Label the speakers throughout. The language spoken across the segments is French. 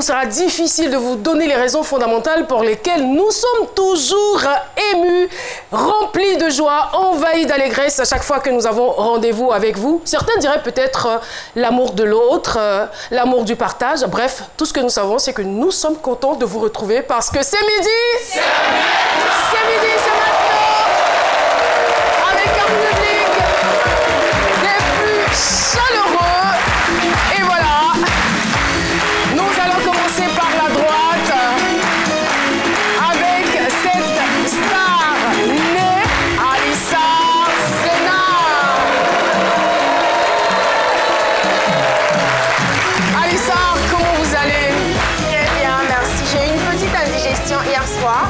Speaker 1: sera difficile de vous donner les raisons fondamentales pour lesquelles nous sommes toujours émus, remplis de joie, envahis d'allégresse à chaque fois que nous avons rendez-vous avec vous. Certains diraient peut-être l'amour de l'autre, l'amour du partage. Bref, tout ce que nous savons, c'est que nous sommes contents de vous retrouver parce que c'est midi. C'est midi, c'est maintenant. Avec un public des plus chaleureux. Et voilà. Nous allons commencer par la droite avec cette star née Alissa Sénat. Alissa, comment vous allez?
Speaker 2: Très bien, merci. J'ai eu une petite indigestion hier soir,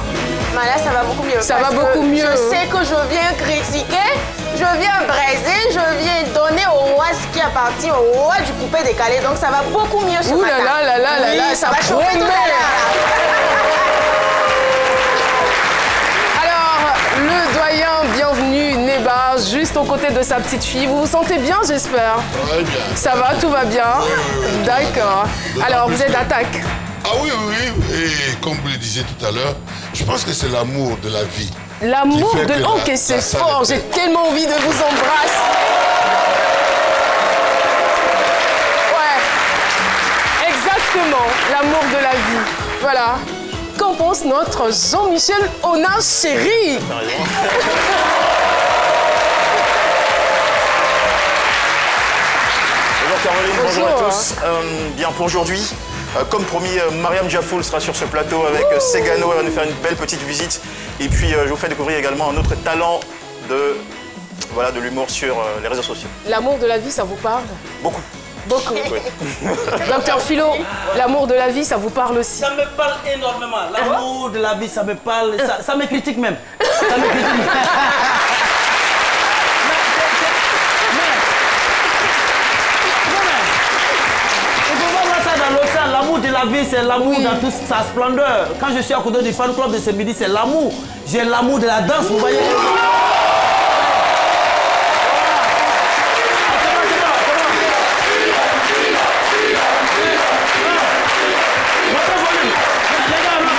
Speaker 2: mais là ça va beaucoup mieux.
Speaker 1: Ça va beaucoup mieux.
Speaker 2: Je sais que je viens critiquer, je viens braiser, je viens donner au roi ce qui appartient au roi du coupé décalé, donc ça va beaucoup mieux ce matin.
Speaker 1: Ouh là là là là là,
Speaker 2: ça va chauffer tout à l'heure.
Speaker 1: Alors, le doyen, bienvenue, Neba, juste aux côtés de sa petite fille. Vous vous sentez bien, j'espère?
Speaker 3: Oui, bien.
Speaker 1: Ça va, tout va bien?
Speaker 3: Oui.
Speaker 1: D'accord. Alors, vous êtes d'attaque?
Speaker 3: Ah oui, et comme vous le disiez tout à l'heure, je pense que c'est l'amour de la vie.
Speaker 1: L'amour
Speaker 3: Qui fait
Speaker 1: de...
Speaker 3: que
Speaker 1: Ok, c'est fort, j'ai tellement envie de vous embrasser. Ouais, exactement, l'amour de la vie. Voilà. Qu'en pense notre Jean-Michel Ona chéri?
Speaker 4: Bonjour Caroline, bonjour à tous. Bien pour aujourd'hui, comme promis, Mariam Jaffoul sera sur ce plateau avec Segano. Elle va nous faire une belle petite visite. Et puis je vous fais découvrir également un autre talent de l'humour sur les réseaux sociaux.
Speaker 1: L'amour de la vie, ça vous parle?
Speaker 4: Beaucoup.
Speaker 1: Beaucoup.
Speaker 4: Oui.
Speaker 1: Docteur Philo, l'amour de la vie, ça vous parle aussi?
Speaker 5: Ça me parle énormément. L'amour de la vie, ça me parle. Ça me critique même. Ça me critique même. L'amour de la vie, c'est l'amour dans toute sa splendeur. Quand je suis à côté du fan club de ce midi, c'est l'amour. J'ai l'amour de la danse, vous voyez.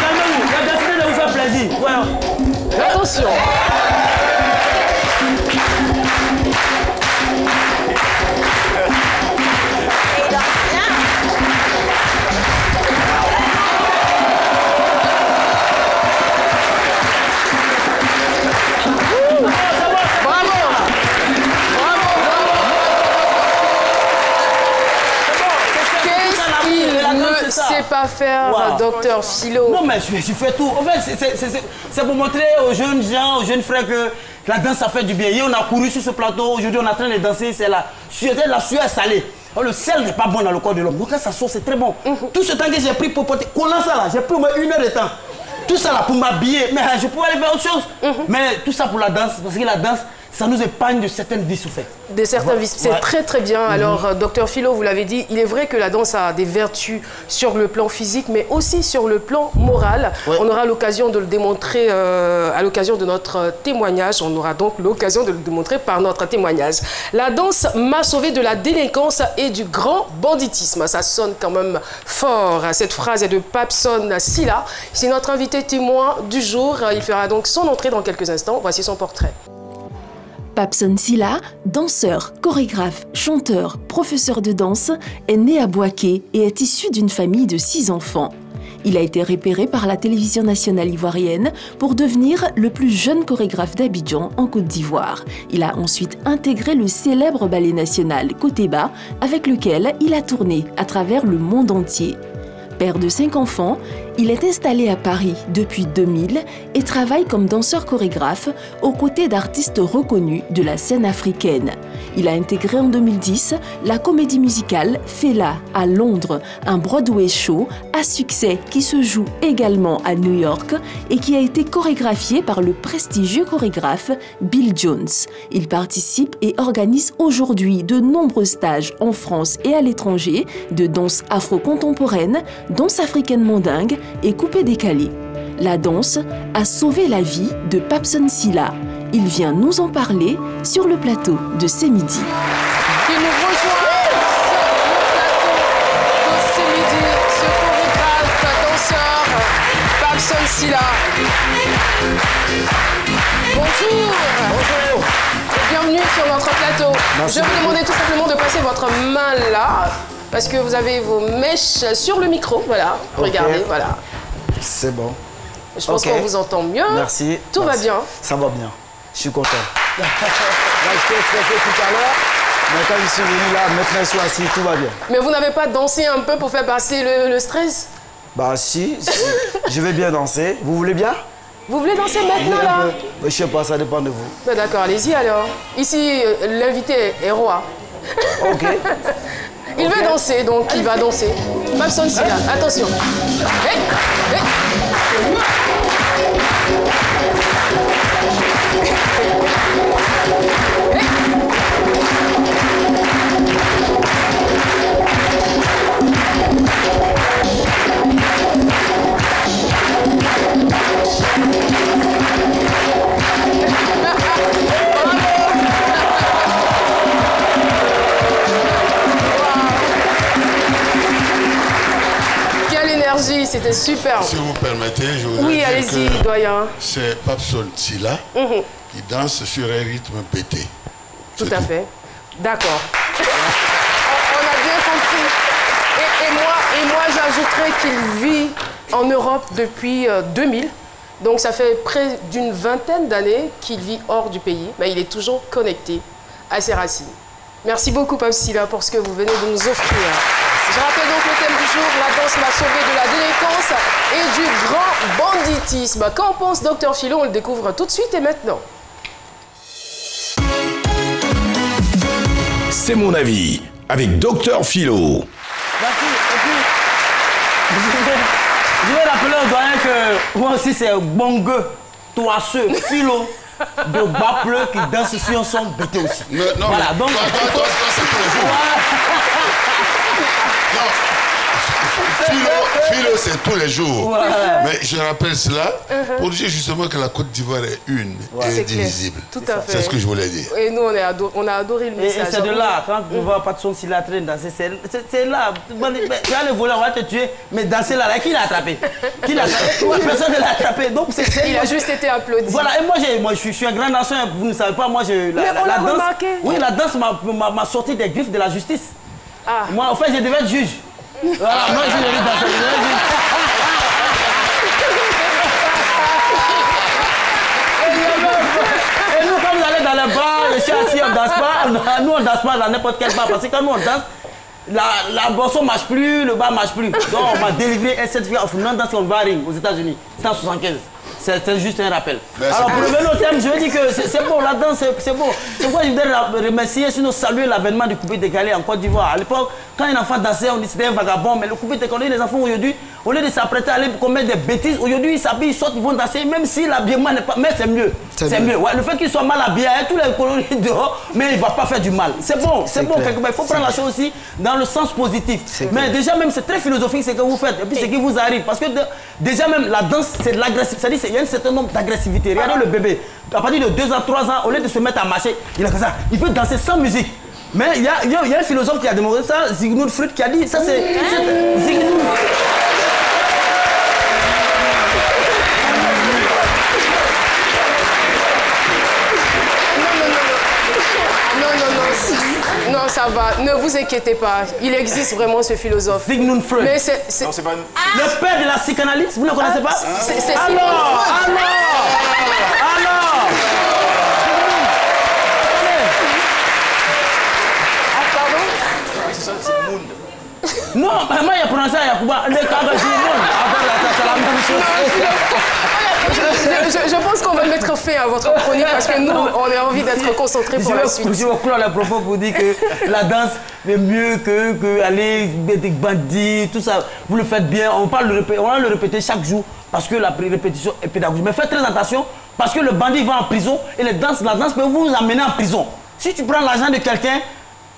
Speaker 5: Calmez-vous, la destinée de vous faire plaisir. Voilà.
Speaker 1: Attention. C'est pas faire, wow. Docteur Philo.
Speaker 5: Non, mais je fais tout. En fait, c'est pour montrer aux jeunes gens, aux jeunes frères que la danse, ça fait du bien. Hier, on a couru sur ce plateau. Aujourd'hui, on est en train de danser. C'est la sueur salée. Le sel n'est pas bon dans le corps de l'homme. Donc, quand ça sort, c'est très bon. Tout ce temps que j'ai pris pour porter, collant ça là, j'ai pris au moins 1 heure de temps. Tout ça là pour m'habiller. Mais je pourrais aller faire autre chose. Mais tout ça pour la danse. Parce que la danse, ça nous épargne de certaines vies souffrantes.
Speaker 1: De certaines vies, c'est très très bien. Alors, docteur Philo, vous l'avez dit, il est vrai que la danse a des vertus sur le plan physique, mais aussi sur le plan moral. On aura l'occasion de le démontrer à l'occasion de notre témoignage. On aura donc l'occasion de le démontrer par notre témoignage. La danse m'a sauvé de la délinquance et du grand banditisme. Ça sonne quand même fort. Cette phrase est de Papson Silla. C'est notre invité témoin du jour. Il fera donc son entrée dans quelques instants. Voici son portrait.
Speaker 6: Papson Silla, danseur, chorégraphe, chanteur, professeur de danse, est né à Bouaké et est issu d'une famille de 6 enfants. Il a été repéré par la télévision nationale ivoirienne pour devenir le plus jeune chorégraphe d'Abidjan en Côte d'Ivoire. Il a ensuite intégré le célèbre ballet national Koteba, avec lequel il a tourné à travers le monde entier. Père de 5 enfants, il est installé à Paris depuis 2000 et travaille comme danseur-chorégraphe aux côtés d'artistes reconnus de la scène africaine. Il a intégré en 2010 la comédie musicale Fela à Londres, un Broadway show à succès qui se joue également à New York et qui a été chorégraphié par le prestigieux chorégraphe Bill Jones. Il participe et organise aujourd'hui de nombreux stages en France et à l'étranger de danse afro-contemporaine, danse africaine mandingue et coupé décalé. La danse a sauvé la vie de Papson Silla. Il vient nous en parler sur le plateau de C'est Midi.
Speaker 1: Qui nous rejoint sur le plateau de C'est Midi, ce chorégraphe Papson Sylla. Bonjour.
Speaker 7: Bonjour.
Speaker 1: Bienvenue sur notre plateau.
Speaker 7: Merci
Speaker 1: Je vais vous
Speaker 7: beaucoup.
Speaker 1: demander tout simplement de passer votre main là, parce que vous avez vos mèches sur le micro. Voilà,
Speaker 7: Ok.
Speaker 1: regardez, voilà.
Speaker 7: C'est bon.
Speaker 1: Je pense
Speaker 7: Ok.
Speaker 1: qu'on vous entend mieux.
Speaker 7: Merci.
Speaker 1: Tout va
Speaker 7: Merci.
Speaker 1: bien.
Speaker 7: Ça va bien. Je suis content. Là, j'étais stressé tout à l'heure. Mais quand je suis venu là, maintenant je suis assis, tout va bien.
Speaker 1: Mais vous n'avez pas dansé un peu pour faire passer le stress?
Speaker 7: Bah si, je vais bien danser. Vous voulez bien?
Speaker 1: Vous voulez danser maintenant là?
Speaker 7: Je sais pas, ça dépend de vous.
Speaker 1: Ben d'accord, allez-y alors. Ici, l'invité est roi.
Speaker 7: Ok.
Speaker 1: Il veut danser, donc il va danser. Papson Sylla, attention. Hey, hey. Quelle énergie, c'était super.
Speaker 3: Si vous permettez, je voudrais
Speaker 1: Oui,
Speaker 3: dire
Speaker 1: allez-y,
Speaker 3: que
Speaker 1: doyen.
Speaker 3: c'est Papson Sylla qui danse sur un rythme pété.
Speaker 1: Tout
Speaker 3: C'est
Speaker 1: à fait. D'accord. On a bien compris. Et moi j'ajouterais qu'il vit en Europe depuis 2000. Donc ça fait près d'une vingtaine d'années qu'il vit hors du pays. Mais il est toujours connecté à ses racines. Merci beaucoup, Papson Sylla, pour ce que vous venez de nous offrir. Je rappelle donc le thème du jour, la danse m'a sauvé de la délinquance et du grand banditisme. Qu'en pense Dr Philo? On le découvre tout de suite et maintenant.
Speaker 8: C'est mon avis, avec Dr Philo.
Speaker 5: Merci. Et puis, je vais rappeler au doyen que moi aussi c'est bongueux, toisseux, philo de bas bleu qui danse sur un son bêté aussi.
Speaker 3: Mais non,
Speaker 5: Voilà,
Speaker 3: mais
Speaker 5: donc,
Speaker 3: toi, c'est tous les jours. Non, Philo, c'est tous les jours.
Speaker 5: Ouais.
Speaker 3: Mais je rappelle cela pour dire justement que la Côte d'Ivoire est une et
Speaker 1: C'est
Speaker 3: indivisible.
Speaker 1: clair. Tout à fait.
Speaker 3: C'est ce que je voulais dire.
Speaker 1: Et nous, on a adoré le
Speaker 5: Et
Speaker 1: message.
Speaker 5: c'est de là, quand tu vois Papson Sylla train de danser, c'est là. Tu as le voleur, on va te tuer, mais danser là, qui l'a attrapé? Qui l'a attrapé? Personne ne l'a attrapé. Donc
Speaker 1: Il a juste été applaudi.
Speaker 5: Voilà, et moi je suis un grand danseur, vous ne savez pas, moi
Speaker 1: Mais on l'a
Speaker 5: danse.
Speaker 1: remarqué.
Speaker 5: Oui, la danse m'a sorti des griffes de la justice.
Speaker 1: Ah.
Speaker 5: Moi, en fait, je devais être juge. Voilà, moi je devais danser, je devais être juge. Et nous, quand vous allez dans les bars, je suis assis, on ne danse pas. Nous, on ne danse pas dans n'importe quel bar. Parce que quand nous, on danse, la boisson ne marche plus, le bar ne marche plus. Donc, on m'a délivré un certificat of non-dance on varying aux États-Unis. 175. C'est juste un rappel.
Speaker 3: Merci.
Speaker 5: Alors, pour revenir au thème, je veux dire que c'est beau, la danse, c'est beau. C'est pourquoi je voudrais remercier, sinon saluer l'avènement du coupé décalé en Côte d'Ivoire. À l'époque, quand un enfant dansait, on dit c'était un vagabond, mais le coupé décalé, les enfants aujourd'hui, au lieu de s'apprêter à aller commettre des bêtises, aujourd'hui ils s'habillent, ils sortent, ils vont danser, même si l'habillement n'est pas. Mais c'est mieux. C'est mieux. Ouais, le fait qu'ils soient mal habillés, hein, tous les coloris dehors, mais il ne va pas faire du mal. C'est bon, c'est bon, quelque part. Il faut prendre la chose aussi dans le sens positif. Mais déjà, même, c'est très philosophique ce que vous faites, et puis ce qui vous arrive. Parce que déjà, même, la danse, c'est de l'agressivité. C'est-à-dire, il y a un certain nombre d'agressivité. Regardez le bébé, à partir de 2 ans, 3 ans, au lieu de se mettre à marcher, il a comme ça. Il veut danser sans musique. Mais il y a un philosophe qui a démontré ça, Sigmund Freud, qui a dit ça, c'est Sigmund.
Speaker 1: Non, ça va. Ne vous inquiétez pas. Il existe vraiment ce philosophe.
Speaker 5: Sigmund Freud.
Speaker 1: Mais
Speaker 4: Non, c'est pas...
Speaker 5: Le père de la psychanalyse, vous ne le connaissez pas?
Speaker 1: c'est Sigmund
Speaker 5: Alors,
Speaker 1: Freud.
Speaker 5: alors
Speaker 1: Ah, pardon?
Speaker 5: non, moi, il a prononcé à Yacouba, le cas de c'est la même chose.
Speaker 1: Je pense qu'on va mettre fin à votre chronique parce que nous, on a envie d'être concentrés pour la suite.
Speaker 5: Je vais clore les propos pour dire que la danse est mieux que aller des bandits, tout ça. Vous le faites bien, on va le répéter chaque jour parce que la répétition est pédagogique. Mais faites très attention parce que le bandit va en prison et la danse peut vous amener en prison. Si tu prends l'argent de quelqu'un,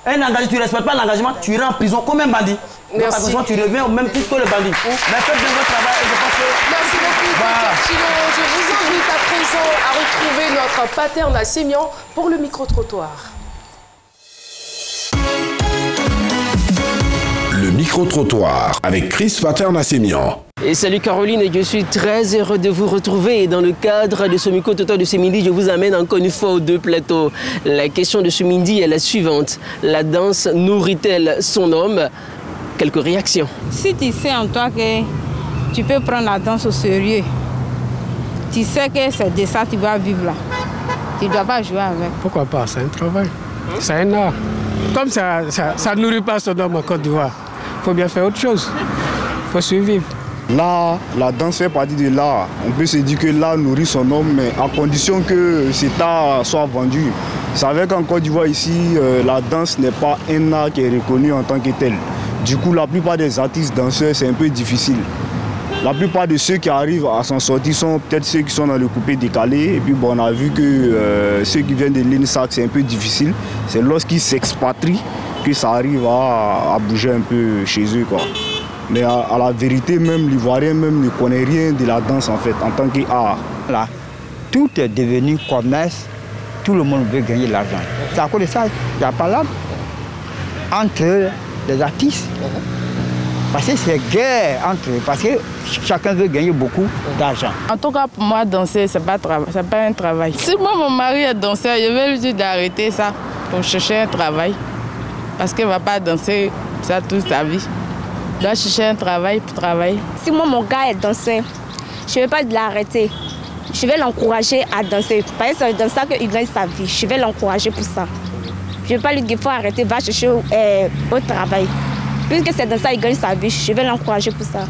Speaker 5: un engagement, tu ne respectes pas l'engagement, tu iras en prison comme un bandit.
Speaker 1: Merci.
Speaker 5: Donc, tu reviens au même titre que le bandit. Mais faites bien votre travail et je pense que...
Speaker 1: Merci beaucoup,
Speaker 5: Voilà.
Speaker 1: Dr Philo. Je vous invite à présent à retrouver notre paterne à Sémian pour le micro-trottoir.
Speaker 8: Le micro-trottoir avec Chris Paternassemian.
Speaker 9: Et salut Caroline, je suis très heureux de vous retrouver. Et dans le cadre de ce micro-trottoir de ce midi, je vous amène encore une fois aux deux plateaux. La question de ce midi est la suivante. La danse nourrit-elle son homme? Quelques réactions.
Speaker 10: Si tu sais en toi que tu peux prendre la danse au sérieux, tu sais que c'est de ça que tu vas vivre là. Tu ne dois pas jouer avec.
Speaker 11: Pourquoi pas? C'est un travail. C'est un art. Comme ça ne nourrit pas son homme en Côte d'Ivoire, il faut bien faire autre chose. Il faut survivre.
Speaker 7: Là, la danse fait partie de l'art. On peut se dire que l'art nourrit son homme, mais à condition que cet art soit vendu. Vous savez qu'en Côte d'Ivoire, ici, la danse n'est pas un art qui est reconnu en tant que tel. Du coup, la plupart des artistes danseurs, c'est un peu difficile. La plupart de ceux qui arrivent à s'en sortir sont peut-être ceux qui sont dans le coupé décalé. Et puis bon, on a vu que ceux qui viennent de l'INSAC, c'est un peu difficile. C'est lorsqu'ils s'expatrient que ça arrive à bouger un peu chez eux, quoi. Mais à la vérité, même l'Ivoirien même ne connaît rien de la danse en fait, en tant qu'art.
Speaker 12: Là, tout est devenu commerce, tout le monde veut gagner de l'argent. C'est à cause de ça qu'il y a pas là entre les artistes. Parce que c'est guerre entre eux, parce que chacun veut gagner beaucoup d'argent.
Speaker 10: En tout cas, pour moi, danser, ce n'est pas un travail. Si moi, mon mari est danseur, je vais lui dire d'arrêter ça pour chercher un travail. Parce qu'il ne va pas danser ça toute sa vie. Il doit chercher un travail pour travailler.
Speaker 13: Si moi, mon gars est danseur, je ne vais pas l'arrêter. Je vais l'encourager à danser. Parce que c'est dans ça qu'il gagne sa vie. Je vais l'encourager pour ça. Je ne vais pas lui dire qu'il faut arrêter, va chercher au travail. Puisque c'est dans ça qu'il gagne sa vie, je vais l'encourager pour ça.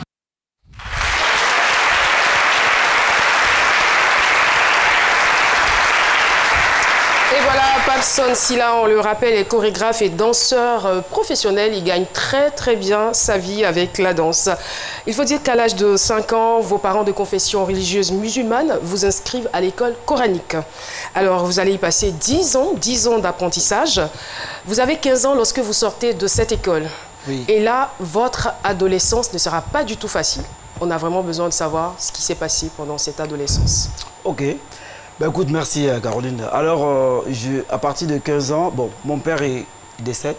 Speaker 1: Et voilà, Papson Silla, on le rappelle, est chorégraphe et danseur professionnel. Il gagne très bien sa vie avec la danse. Il faut dire qu'à l'âge de 5 ans, vos parents de confession religieuse musulmane vous inscrivent à l'école coranique. Alors, vous allez y passer 10 ans d'apprentissage. Vous avez 15 ans lorsque vous sortez de cette école. Oui. Et là, votre adolescence ne sera pas du tout facile. On a vraiment besoin de savoir ce qui s'est passé pendant cette adolescence.
Speaker 5: Ok. Ben écoute, merci Caroline. Alors, à partir de 15 ans, bon, mon père il décède.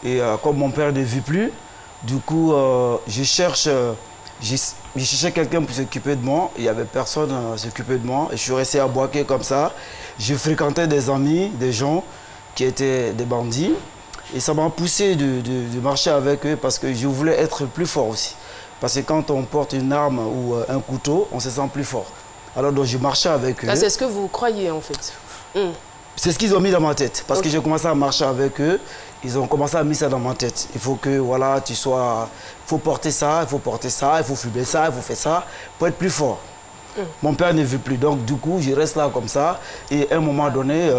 Speaker 5: Et comme mon père ne vit plus, du coup, je cherchais quelqu'un pour s'occuper de moi. Il n'y avait personne à s'occuper de moi. Et je suis resté à Boaké comme ça. Je fréquentais des amis, des gens qui étaient des bandits. Et ça m'a poussé de marcher avec eux parce que je voulais être plus fort aussi. Parce que quand on porte une arme ou un couteau, on se sent plus fort. Alors donc je marchais avec eux.
Speaker 1: C'est ce que vous croyez en fait.
Speaker 5: C'est ce qu'ils ont mis dans ma tête. Parce que j'ai commencé à marcher avec eux. Ils ont commencé à mettre ça dans ma tête. Il faut que voilà, tu sois... Il faut porter ça, il faut porter ça, il faut fumer ça, il faut faire ça pour être plus fort. Mon père ne veut plus. Donc du coup, je reste là comme ça. Et à un moment donné,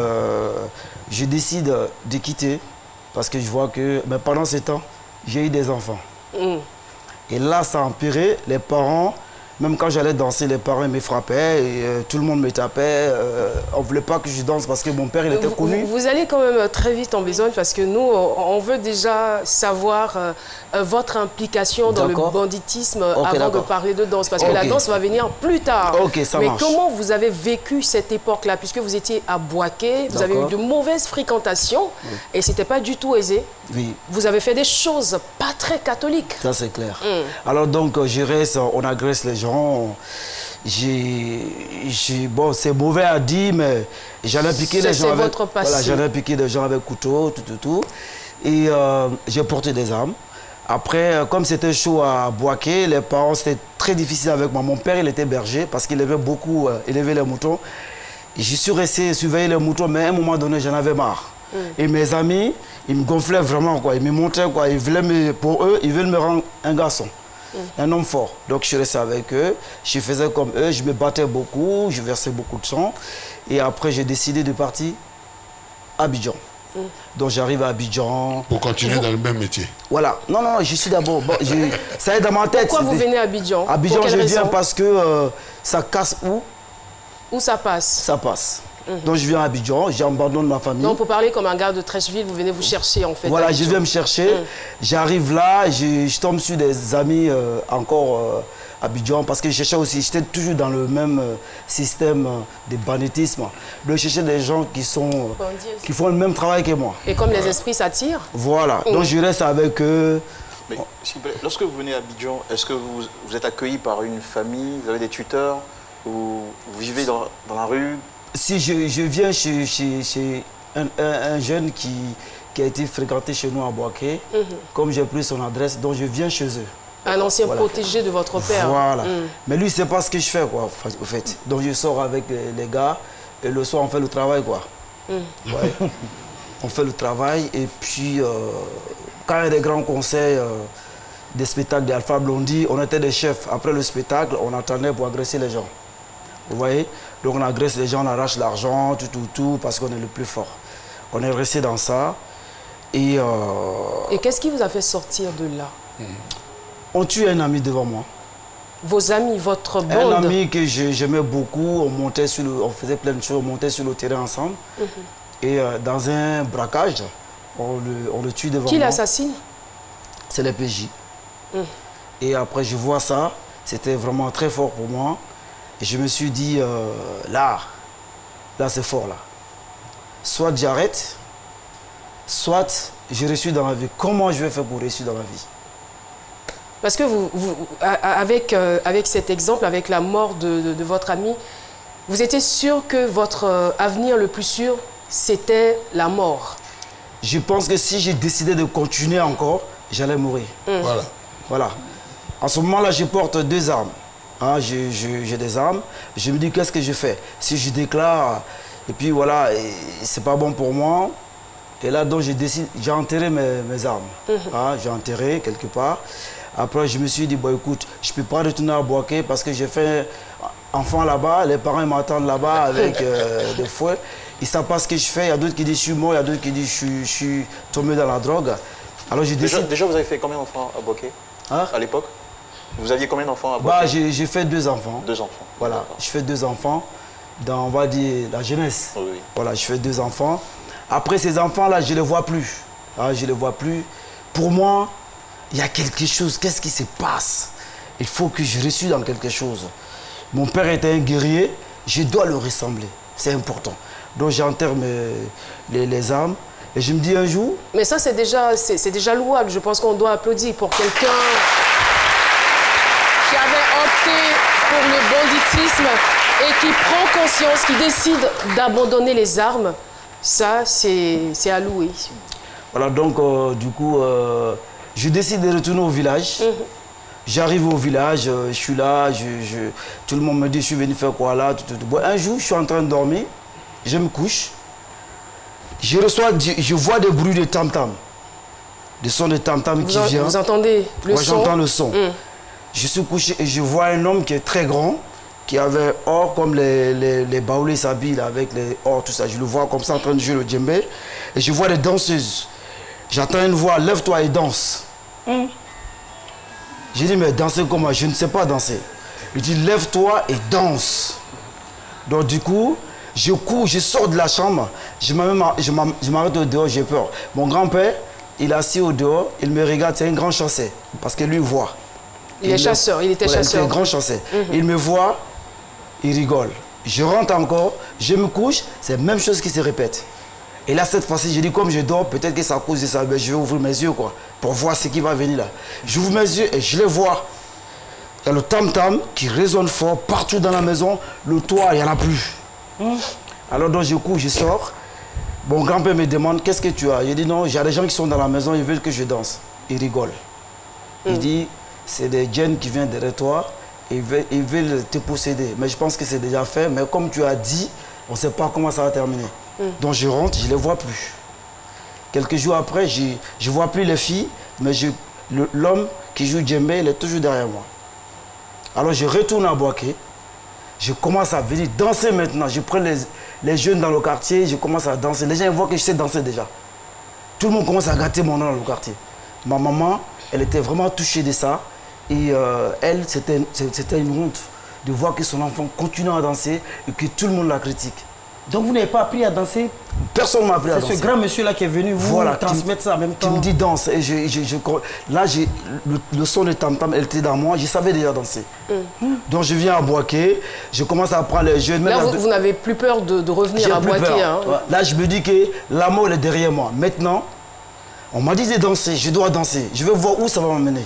Speaker 5: je décide de quitter. Parce que je vois que mais pendant ce temps, j'ai eu des enfants. Et là, ça a empiré. Les parents, même quand j'allais danser, les parents me frappaient. Et, tout le monde me tapait. On ne voulait pas que je danse parce que mon père, il était connu.
Speaker 1: Vous allez quand même très vite en besogne parce que nous, on veut déjà savoir votre implication dans le banditisme avant de parler de danse. Parce que la danse va venir plus tard. Mais comment vous avez vécu cette époque-là? Puisque vous étiez à Boaké, vous avez eu de mauvaises fréquentations et ce n'était pas du tout aisé.
Speaker 5: Oui. Vous
Speaker 1: avez fait des choses pas très catholiques.
Speaker 5: Ça, c'est clair. Alors donc, je reste, on agresse les gens. Bon, c'est mauvais à dire, mais j'allais piquer les gens avec... Voilà, j'allais piquer des gens avec couteau, tout. Et j'ai porté des armes. Après, comme c'était chaud à Boaké, les parents, c'était très difficile avec moi. Mon père, il était berger parce qu'il aimait beaucoup élever les moutons. Et je suis resté surveiller les moutons, mais à un moment donné, j'en avais marre. Et mes amis, ils me gonflaient vraiment, quoi. Ils me montraient, quoi. Ils voulaient pour eux, ils veulent me rendre un garçon. Un homme fort. Donc je suis resté avec eux, je faisais comme eux, je me battais beaucoup, je versais beaucoup de sang. Et après, j'ai décidé de partir à Abidjan. Donc j'arrive à Abidjan.
Speaker 3: Pour continuer dans le même métier.
Speaker 5: Voilà. Non, je suis d'abord... Bon, ça est dans ma tête.
Speaker 1: Pourquoi vous venez à Abidjan?
Speaker 5: Abidjan, je viens parce que ça casse où?
Speaker 1: Où ça passe?
Speaker 5: Ça passe. Donc je viens à Abidjan, j'abandonne ma famille.
Speaker 1: Donc pour parler comme un gars de Trècheville, vous venez vous chercher en fait.
Speaker 5: Voilà, je viens me chercher. J'arrive là, je tombe sur des amis encore à Abidjan parce que je cherchais aussi, j'étais toujours dans le même système de banditisme. Donc je cherchais des gens qui font le même travail que moi.
Speaker 1: Et comme les esprits s'attirent?
Speaker 5: Voilà, donc je reste avec eux.
Speaker 4: Mais s'il vous plaît, lorsque vous venez à Abidjan, est-ce que vous êtes accueilli par une famille, vous avez des tuteurs, ou vous vivez dans la rue?
Speaker 5: Si je viens chez un jeune qui a été fréquenté chez nous à Boaké, comme j'ai pris son adresse, donc je viens chez eux.
Speaker 1: Un ancien protégé de votre père.
Speaker 5: Voilà. Mais lui, c'est pas ce que je fais, quoi, au fait. Donc je sors avec les gars, et le soir, on fait le travail, quoi. Ouais. On fait le travail, et puis, quand il y a des grands conseils, des spectacles d'Alpha Blondy, on était des chefs. Après le spectacle, on attendait pour agresser les gens. Vous voyez? Donc on agresse les gens, on arrache l'argent, tout, parce qu'on est le plus fort. On est resté dans ça. Et
Speaker 1: qu'est-ce qui vous a fait sortir de là?
Speaker 5: On tue un ami devant moi.
Speaker 1: Vos amis, votre bande?
Speaker 5: Un ami que j'aimais beaucoup, on faisait plein de choses, on montait sur le terrain ensemble. Et dans un braquage, on le tue devant moi.
Speaker 1: Qui l'assassine?
Speaker 5: C'est les PJ. Et après, je vois ça, c'était vraiment très fort pour moi. Et je me suis dit, là c'est fort, là. Soit j'arrête, soit je réussis dans la vie. Comment je vais faire pour réussir dans la vie?
Speaker 1: Parce que avec cet exemple, avec la mort de votre ami, vous étiez sûr que votre avenir le plus sûr, c'était la mort?
Speaker 5: Je pense que si j'ai décidé de continuer encore, j'allais mourir. Voilà. En ce moment-là, je porte 2 armes. Hein, j'ai des armes. Je me dis, qu'est-ce que je fais? Si je déclare, et puis voilà, c'est pas bon pour moi. Et là, donc, j'ai enterré mes armes. Hein, j'ai enterré quelque part. Après, je me suis dit, bon, écoute, je ne peux pas retourner à Boaké parce que j'ai fait enfant là-bas. Les parents m'attendent là-bas avec des fouets. Ils ne savent pas ce que je fais. Il y a d'autres qui disent, je suis mort. Il y a d'autres qui disent, je suis tombé dans la drogue. Alors, j'ai décidé...
Speaker 4: Déjà, vous avez fait combien d'enfants à Boaké, à l'époque? Vous aviez combien d'enfants à
Speaker 5: Boaké? J'ai fait 2 enfants.
Speaker 4: 2 enfants.
Speaker 5: Voilà, je fais 2 enfants dans, on va dire, la jeunesse. Voilà, je fais 2 enfants. Après, ces enfants-là, je ne les vois plus. Hein, je ne les vois plus. Pour moi, il y a quelque chose. Qu'est-ce qui se passe? Il faut que je réussisse dans quelque chose. Mon père était un guerrier. Je dois le ressembler. C'est important. Donc, j'enterre les armes. Et je me dis un jour...
Speaker 1: Mais ça, c'est déjà louable. Je pense qu'on doit applaudir pour quelqu'un qui avait opté pour le banditisme et qui prend conscience, qui décide d'abandonner les armes. Ça, c'est à louer.
Speaker 5: Voilà, donc, du coup, je décide de retourner au village. J'arrive au village, je suis là, tout le monde me dit, je suis venu faire quoi là? Bon, un jour, je suis en train de dormir, je me couche. Je vois des bruits de tam-tam. Des sons de tam-tam qui viennent.
Speaker 1: Vous entendez le son?
Speaker 5: J'entends le son. Je suis couché et je vois un homme qui est très grand, qui avait or comme les baoulés s'habillent avec les or, tout ça. Je le vois comme ça en train de jouer le djembé. Et je vois des danseuses. J'entends une voix, lève-toi et danse. J'ai dit, mais danser comment? Je ne sais pas danser. Il dit, lève-toi et danse. Donc du coup, je cours, je sors de la chambre, je m'arrête au dehors, j'ai peur. Mon grand-père, il est assis au dehors, il me regarde, c'est un grand chasseur, parce que lui il voit.
Speaker 1: Il est chasseur, il était chasseur.
Speaker 5: Il était un grand chasseur. Il me voit, il rigole. Je rentre encore, je me couche, c'est la même chose qui se répète. Et là, cette fois-ci, j'ai dit, comme je dors, peut-être que c'est à cause de ça, ben, je vais ouvrir mes yeux, quoi, pour voir ce qui va venir là. J'ouvre mes yeux et je les vois. Il y a le tam-tam qui résonne fort partout dans la maison, le toit, il n'y en a plus. Alors donc je cours, je sors. Mon grand-père me demande, qu'est-ce que tu as? Je dis non, il y a des gens qui sont dans la maison, ils veulent que je danse. Il rigole. Il dit, c'est des djinns qui viennent derrière toi, ils veulent te posséder. Mais je pense que c'est déjà fait, mais comme tu as dit, on ne sait pas comment ça va terminer. Donc je rentre, je ne les vois plus. Quelques jours après, je ne vois plus les filles, mais l'homme qui joue djembé, il est toujours derrière moi. Alors je retourne à Boaké. Je commence à venir danser maintenant. Je prends les jeunes dans le quartier, je commence à danser. Les gens voient que je sais danser déjà. Tout le monde commence à gâter mon nom dans le quartier. Ma maman, elle était vraiment touchée de ça. Et elle, c'était une honte de voir que son enfant continue à danser et que tout le monde la critique. Donc vous n'avez pas appris à danser? Personne ne m'a appris à danser. C'est ce grand monsieur-là qui est venu vous transmettre ça en même temps? Qui me dit danse. Et là, le son de tam-tam, elle était dans moi, je savais déjà danser. Donc je viens à Boaké, je commence à apprendre les jeunes.
Speaker 1: Là, vous n'avez plus peur de revenir à Boaké, hein?
Speaker 5: Là, je me dis que la mort est derrière moi. Maintenant,
Speaker 14: On m'a dit de danser, je dois danser. Je veux voir où ça va m'amener.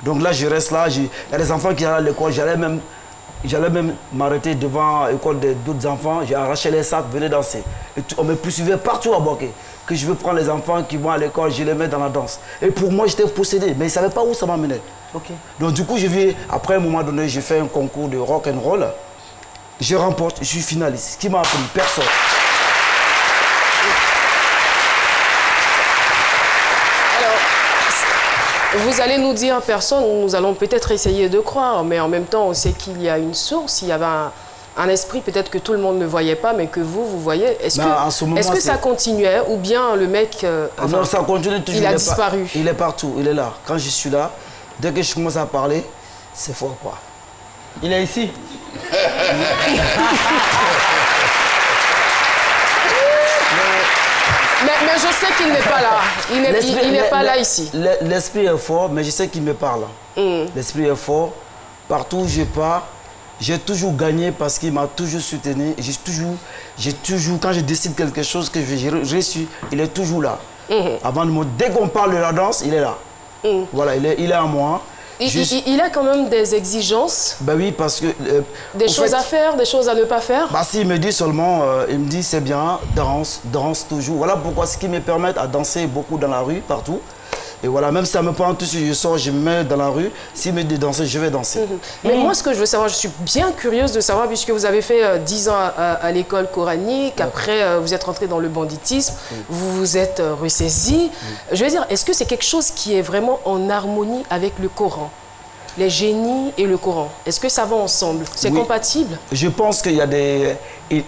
Speaker 14: Donc là, je reste là. Il y a des enfants qui allaient à l'école. J'allais même m'arrêter devant l'école d'autres enfants. J'ai arraché les sacs, venez danser. Et on me poursuivait partout à Boaké. Que je veux prendre les enfants qui vont à l'école, je les mets dans la danse. Et pour moi, j'étais possédé, mais ils ne savaient pas où ça m'amenait. Donc du coup, après un moment donné, j'ai fait un concours de rock and roll. Je remporte, je suis finaliste. Qui m'a appris? Personne.
Speaker 1: Vous allez nous dire personne, nous allons peut-être essayer de croire, mais en même temps, on sait qu'il y a une source, il y avait un esprit peut-être que tout le monde ne voyait pas, mais que vous voyez. Est-ce que ça continuait ou bien le mec
Speaker 14: non, ça continue toujours.
Speaker 1: Il a disparu.
Speaker 14: Il est partout, il est là. Quand je suis là, dès que je commence à parler, c'est fort quoi.
Speaker 5: Il est ici.
Speaker 1: Mais je sais qu'il n'est pas là. Il n'est pas là ici.
Speaker 14: L'esprit est fort, mais je sais qu'il me parle. L'esprit est fort. Partout où je pars, j'ai toujours gagné parce qu'il m'a toujours soutenu. J'ai toujours, quand je décide quelque chose que j'ai reçu, il est toujours là. Avant de me, dès qu'on parle de la danse, il est là. Voilà, il est à moi.
Speaker 1: Il a quand même des exigences.
Speaker 14: Ben oui, parce que...
Speaker 1: des choses à faire, des choses à ne pas faire.
Speaker 14: Bah si, il me dit seulement, il me dit c'est bien, danse toujours. Voilà pourquoi ce qui me permet à danser beaucoup dans la rue, partout. Et voilà, même si ça me prend tout de suite, je sors, je me mets dans la rue. S'il me dit danser, je vais danser.
Speaker 1: Mais moi, ce que je veux savoir, je suis bien curieuse de savoir, puisque vous avez fait 10 ans à l'école coranique, après vous êtes rentré dans le banditisme, vous vous êtes ressaisi. Je veux dire, est-ce que c'est quelque chose qui est vraiment en harmonie avec le Coran? Les génies et le Coran, est-ce que ça va ensemble? C'est compatible?
Speaker 14: Je pense qu'il y a des...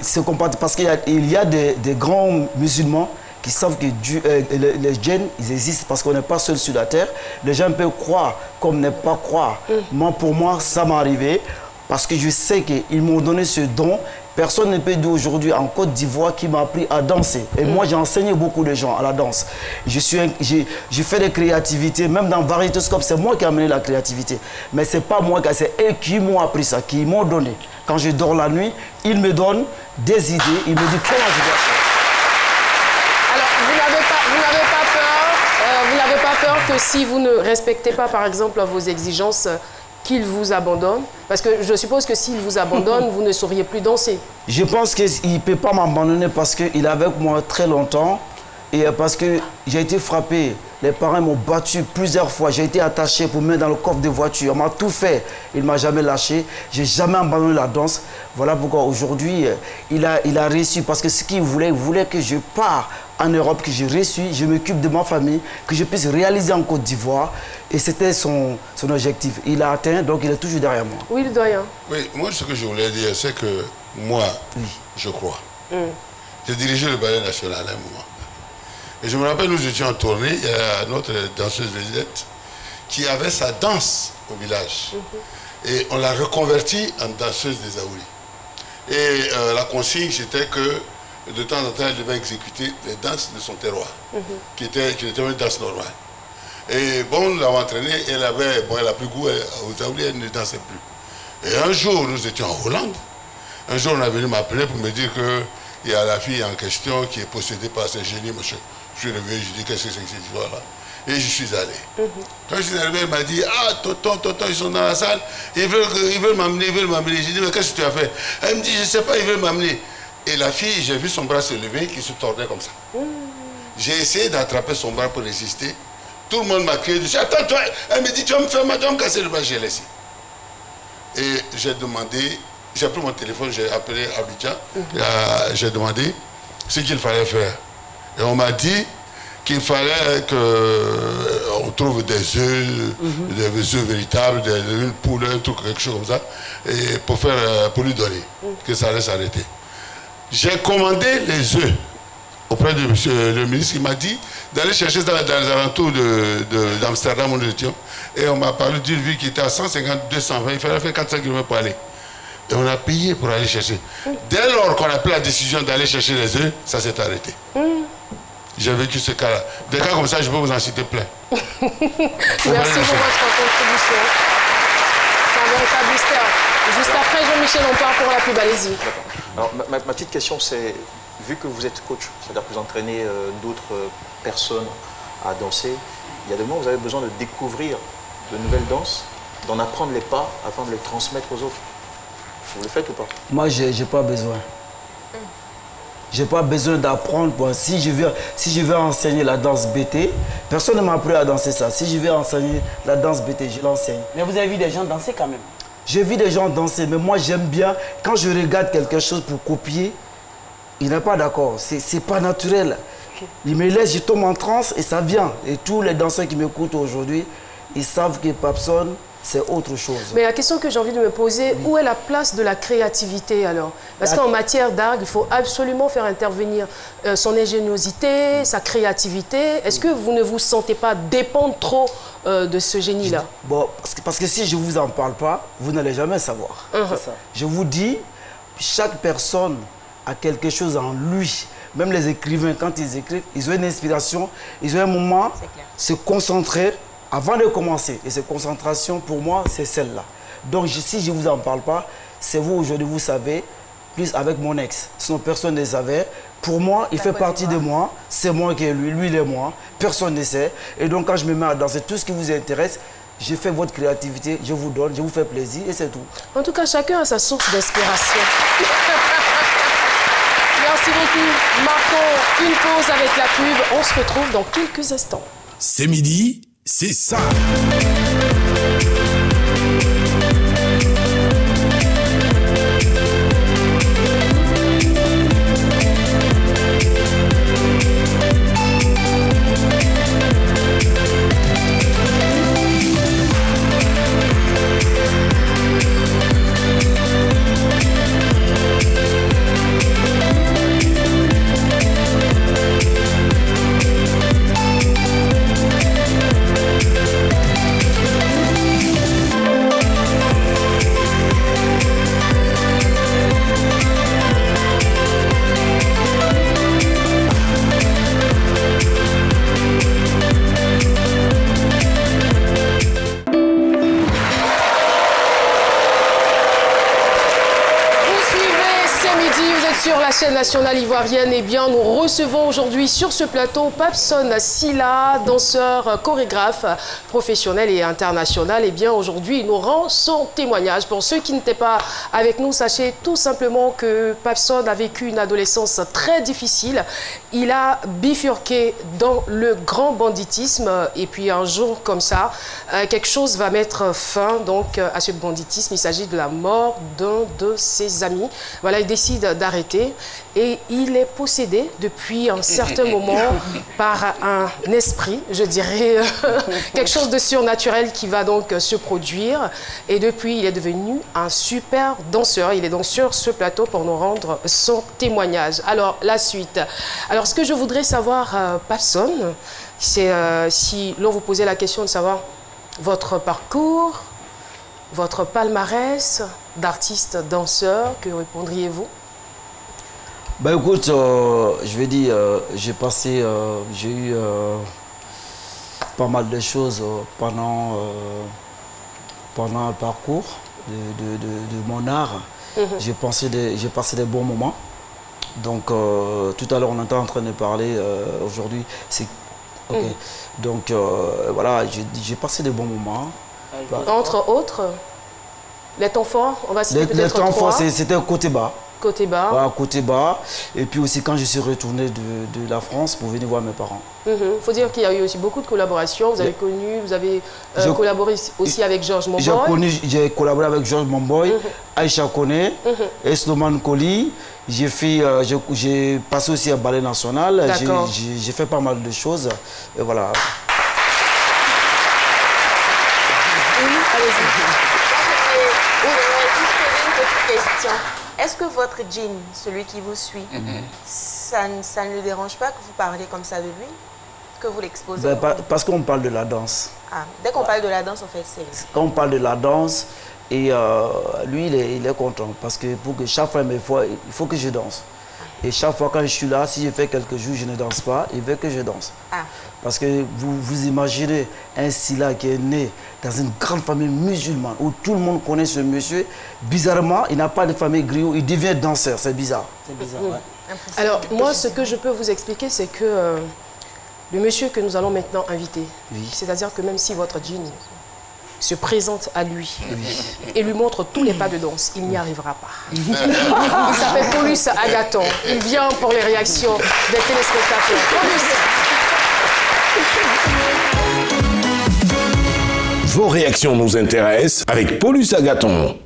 Speaker 14: C'est compatible parce qu'il y a des grands musulmans qui savent que les djinns, ils existent parce qu'on n'est pas seul sur la terre. Les gens peuvent croire comme ne pas croire. Moi, pour moi, ça m'est arrivé parce que je sais qu'ils m'ont donné ce don. Personne ne peut dire aujourd'hui en Côte d'Ivoire qui m'a appris à danser. Et moi, j'ai enseigné beaucoup de gens à la danse. J'ai fait des créativités, même dans Variétoscope, c'est moi qui ai amené la créativité. Mais ce n'est pas moi, c'est eux qui m'ont appris ça, qui m'ont donné. Quand je dors la nuit, ils me donnent des idées, ils me disent comment je dois faire.
Speaker 1: Vous n'avez pas peur que si vous ne respectez pas, par exemple, vos exigences, qu'il vous abandonne? Parce que je suppose que s'il vous abandonne, vous ne sauriez plus danser.
Speaker 14: Je pense qu'il ne peut pas m'abandonner parce qu'il est avec moi très longtemps et parce que j'ai été frappé. Les parents m'ont battu plusieurs fois. J'ai été attaché pour me mettre dans le coffre de voiture. On m'a tout fait. Il ne m'a jamais lâché. Je n'ai jamais abandonné la danse. Voilà pourquoi aujourd'hui, il a réussi. Parce que ce qu'il voulait, il voulait que je parte en Europe, que je réussis, je m'occupe de ma famille, que je puisse réaliser en Côte d'Ivoire. Et c'était son objectif. Il a atteint, donc il est toujours derrière moi.
Speaker 1: Oui, le doyen.
Speaker 3: Oui, moi, ce que je voulais dire, c'est que moi, je crois. J'ai dirigé le ballet national à un moment. Et je me rappelle, nous étions en tournée, il y a notre danseuse résidente qui avait sa danse au village. Et on l'a reconvertie en danseuse des Aouris. Et la consigne, c'était que de temps en temps, elle devait exécuter les danses de son terroir, qui était une danse normale. Et bon, nous l'avons entraînée, elle a pris goût aux Aouris, elle ne dansait plus. Et un jour, nous étions en Hollande. Un jour, on est venu m'appeler pour me dire qu'il y a la fille en question qui est possédée par ce génie, monsieur. Je suis revenu, je dis qu'est-ce que c'est que cette histoire-là? Et je suis allé. Quand je suis arrivé, elle m'a dit, ah, tonton, ils sont dans la salle, ils veulent m'amener, J'ai dit, mais qu'est-ce que tu as fait? Elle me dit, je ne sais pas, ils veulent m'amener. Et la fille, j'ai vu son bras se lever, qui se tordait comme ça. J'ai essayé d'attraper son bras pour résister. Tout le monde m'a crié dessus. Attends, toi, elle me dit, tu vas me casser le bras, j'ai laissé. Et j'ai demandé, j'ai pris mon téléphone, j'ai appelé Abidjan, j'ai demandé ce qu'il fallait faire. Et on m'a dit qu'il fallait qu'on trouve des œufs, des œufs véritables, une poule, un truc, quelque chose comme ça, et pour lui donner, que ça allait s'arrêter. J'ai commandé les œufs auprès de monsieur le ministre qui m'a dit d'aller chercher dans les alentours d'Amsterdam où nous étions. Et on m'a parlé d'une ville qui était à 150, 220, il fallait faire 400 km pour aller. Et on a payé pour aller chercher. Dès lors qu'on a pris la décision d'aller chercher les œufs, ça s'est arrêté. J'ai vécu ce cas-là. Des cas comme ça, je peux vous en citer plein.
Speaker 1: Merci pour votre contribution. C'est un véritable mystère. Juste après, Jean-Michel, on part pour la pub. Allez-y.
Speaker 15: Alors, ma petite question, c'est, vu que vous êtes coach, c'est-à-dire que vous entraînez d'autres personnes
Speaker 4: à danser. Il y a des moments où vous avez besoin de découvrir de nouvelles danses, d'en apprendre les pas afin de les transmettre aux autres. Vous le faites ou pas?
Speaker 14: Moi, j'ai pas besoin. J'ai pas besoin d'apprendre. Si je veux enseigner la danse BT, personne ne m'a appris à danser ça. Si je veux enseigner la danse BT, je l'enseigne.
Speaker 5: Mais vous avez vu des gens danser quand même?
Speaker 14: J'ai vu des gens danser, mais moi j'aime bien, quand je regarde quelque chose pour copier, il n'est pas d'accord. C'est pas naturel. Il me laisse, je tombe en transe et ça vient. Et tous les danseurs qui m'écoutent aujourd'hui, ils savent que Papson, c'est autre chose.
Speaker 1: Mais la question que j'ai envie de me poser, où est la place de la créativité alors? Parce qu'en matière d'art, il faut absolument faire intervenir son ingéniosité, sa créativité. Est-ce que vous ne vous sentez pas dépendre trop de ce génie-là?
Speaker 14: Bon, parce que si je ne vous en parle pas, vous n'allez jamais savoir. C'est ça. Je vous dis, chaque personne a quelque chose en lui. Même les écrivains, quand ils écrivent, ils ont une inspiration, ils ont un moment, se concentrer avant de commencer. Et cette concentration, pour moi, c'est celle-là. Donc, si je ne vous en parle pas, c'est vous aujourd'hui, vous savez, plus avec mon ex. Sinon, personne ne savait. Pour moi, il fait partie de moi. C'est moi qui est lui, lui il est moi. Personne ne sait. Et donc, quand je me mets à danser, tout ce qui vous intéresse, je fais votre créativité, je vous donne, je vous fais plaisir et c'est tout.
Speaker 1: En tout cas, chacun a sa source d'inspiration. Merci beaucoup. Marquons une pause avec la pub. On se retrouve dans quelques instants.
Speaker 8: C'est midi, c'est ça.
Speaker 1: Chaîne nationale ivoirienne, eh bien, nous recevons aujourd'hui sur ce plateau Papson Sylla, danseur, chorégraphe professionnel et international. Eh bien, aujourd'hui, il nous rend son témoignage. Pour ceux qui n'étaient pas avec nous, sachez tout simplement que Papson a vécu une adolescence très difficile. Il a bifurqué dans le grand banditisme et puis un jour comme ça, quelque chose va mettre fin donc à ce banditisme. Il s'agit de la mort d'un de ses amis. Voilà, il décide d'arrêter. Et il est possédé depuis un certain moment par un esprit, je dirais, quelque chose de surnaturel qui va donc se produire. Et depuis, il est devenu un super danseur. Il est donc sur ce plateau pour nous rendre son témoignage. Alors, la suite. Alors, ce que je voudrais savoir, Papson, c'est si l'on vous posait la question de savoir votre parcours, votre palmarès d'artiste danseur, que répondriez-vous?
Speaker 14: Ben écoute, je vais dire, j'ai eu pas mal de choses pendant un parcours de mon art. J'ai passé des bons moments. Donc tout à l'heure on était en train de parler, aujourd'hui c'est... Ok. Donc voilà, j'ai passé des bons moments.
Speaker 1: Entre autres, les temps forts, on va citer peut-être 3.
Speaker 14: Les temps forts, c'était côté bas.
Speaker 1: Côté bas.
Speaker 14: Voilà, côté bas. Et puis aussi quand je suis retourné de la France pour venir voir mes parents.
Speaker 1: Il faut dire qu'il y a eu aussi beaucoup de collaborations. Vous avez collaboré aussi avec Georges Momboy.
Speaker 14: J'ai collaboré avec Georges Momboy, Aïcha Kone, Esloman Koli. J'ai passé aussi à Ballet National. J'ai fait pas mal de choses. Et voilà.
Speaker 2: Est-ce que votre djinn, celui qui vous suit, ça ne le dérange pas que vous parlez comme ça de lui? Que vous l'exposez?
Speaker 14: Parce qu'on parle de la danse.
Speaker 2: Ah, dès qu'on parle de la danse, en fait, c'est...
Speaker 14: Quand on parle de la danse, et lui, il est content. Parce que pour que chaque fois, il faut que je danse. Et chaque fois quand je suis là, si je fais quelques jours, je ne danse pas, il veut que je danse. Parce que vous imaginez un Sylla qui est né dans une grande famille musulmane, où tout le monde connaît ce monsieur. Bizarrement, il n'a pas de famille griot, il devient danseur. C'est bizarre.
Speaker 5: C'est bizarre, ouais.
Speaker 1: Alors, moi, ce que je peux vous expliquer, c'est que Le monsieur que nous allons maintenant inviter, c'est-à-dire que même si votre djinn se présente à lui et lui montre tous les pas de danse, il n'y arrivera pas. Il s'appelle Paulus Agathon. Il vient pour les réactions des téléspectateurs.
Speaker 8: Vos réactions nous intéressent avec Paulus Agathon.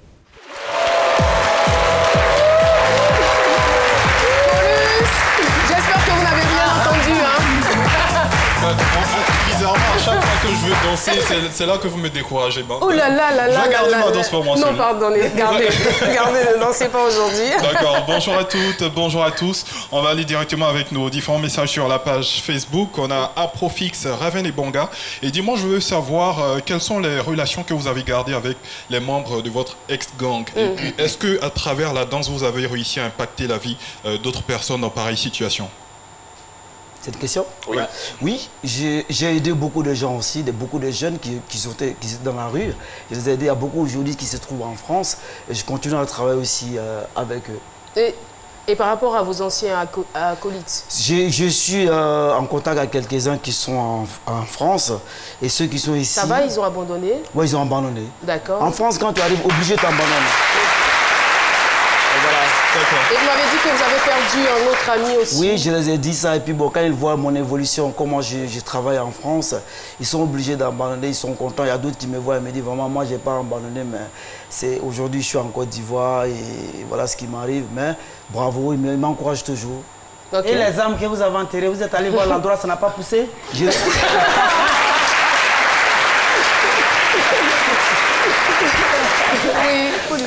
Speaker 1: J'espère que vous m'avez bien entendu.
Speaker 15: Bizarrement, à chaque fois que je veux danser, c'est là que vous me découragez. Bon,
Speaker 1: Oh là là là là.
Speaker 15: je vais garder ma danse pour moi.
Speaker 1: Non, pardonnez, gardez, ne dansez pas aujourd'hui.
Speaker 15: D'accord, bonjour à toutes, bonjour à tous. On va aller directement avec nos différents messages sur la page Facebook. On a Aprofix, Raven et Bonga. Et dis-moi, je veux savoir quelles sont les relations que vous avez gardées avec les membres de votre ex-gang. Et puis, est-ce qu'à travers la danse, vous avez réussi à impacter la vie d'autres personnes dans pareille situation?
Speaker 14: Cette question?
Speaker 15: Oui.
Speaker 14: Oui, j'ai aidé beaucoup de gens aussi, beaucoup de jeunes qui étaient dans la rue. Je les ai aidés à beaucoup aujourd'hui qui se trouvent en France. Et je continue à travailler aussi avec eux.
Speaker 1: Et par rapport à vos anciens acolytes?
Speaker 14: Je suis en contact avec quelques-uns qui sont en France. Et ceux qui sont ici...
Speaker 1: Ça va, ils ont abandonné?
Speaker 14: Oui, ils ont abandonné.
Speaker 1: D'accord.
Speaker 14: En France, quand tu arrives, obligé de t'abandonner.
Speaker 1: Et vous m'avez dit que vous avez perdu un autre ami aussi.
Speaker 14: Oui, je les ai dit ça. Et puis bon, quand ils voient mon évolution, comment je travaille en France, ils sont obligés d'abandonner, ils sont contents. Il y a d'autres qui me voient et me disent vraiment, moi, je n'ai pas abandonné, mais aujourd'hui, je suis en Côte d'Ivoire et voilà ce qui m'arrive. Mais bravo, ils m'encouragent toujours.
Speaker 5: Okay. Et les âmes que vous avez enterrées, vous êtes allé voir l'endroit, ça n'a pas poussé?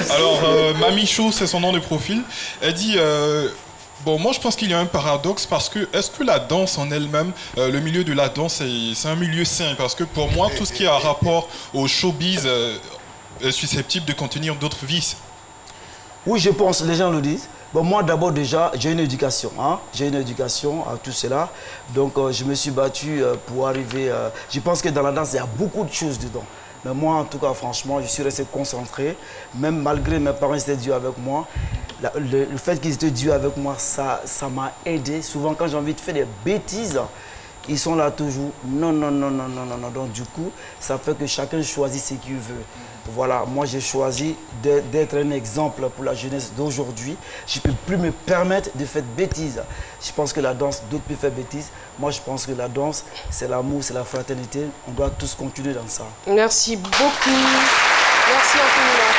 Speaker 15: Alors, Mamichou, c'est son nom de profil. Elle dit... Bon, moi je pense qu'il y a un paradoxe parce que est-ce que la danse en elle-même, le milieu de la danse, c'est un milieu sain? Parce que pour moi, tout ce qui a rapport au showbiz est susceptible de contenir d'autres vices.
Speaker 14: Oui, je pense, les gens le disent. Bon, moi d'abord déjà, j'ai une éducation. Hein? J'ai une éducation à tout cela. Donc je me suis battu pour arriver... je pense que dans la danse, il y a beaucoup de choses dedans. Mais moi, en tout cas, franchement, je suis resté concentré. Même malgré mes parents étaient durs avec moi, le fait qu'ils étaient durs avec moi, ça m'a aidé. Souvent, quand j'ai envie de faire des bêtises, ils sont là toujours. Non, non, non, non, non, non, non. Donc, du coup, ça fait que chacun choisit ce qu'il veut. Voilà, moi, j'ai choisi d'être un exemple pour la jeunesse d'aujourd'hui. Je ne peux plus me permettre de faire de bêtises. Je pense que la danse, d'autres peuvent faire bêtises. Moi, je pense que la danse, c'est l'amour, c'est la fraternité. On doit tous continuer dans ça.
Speaker 1: Merci beaucoup. Merci infiniment.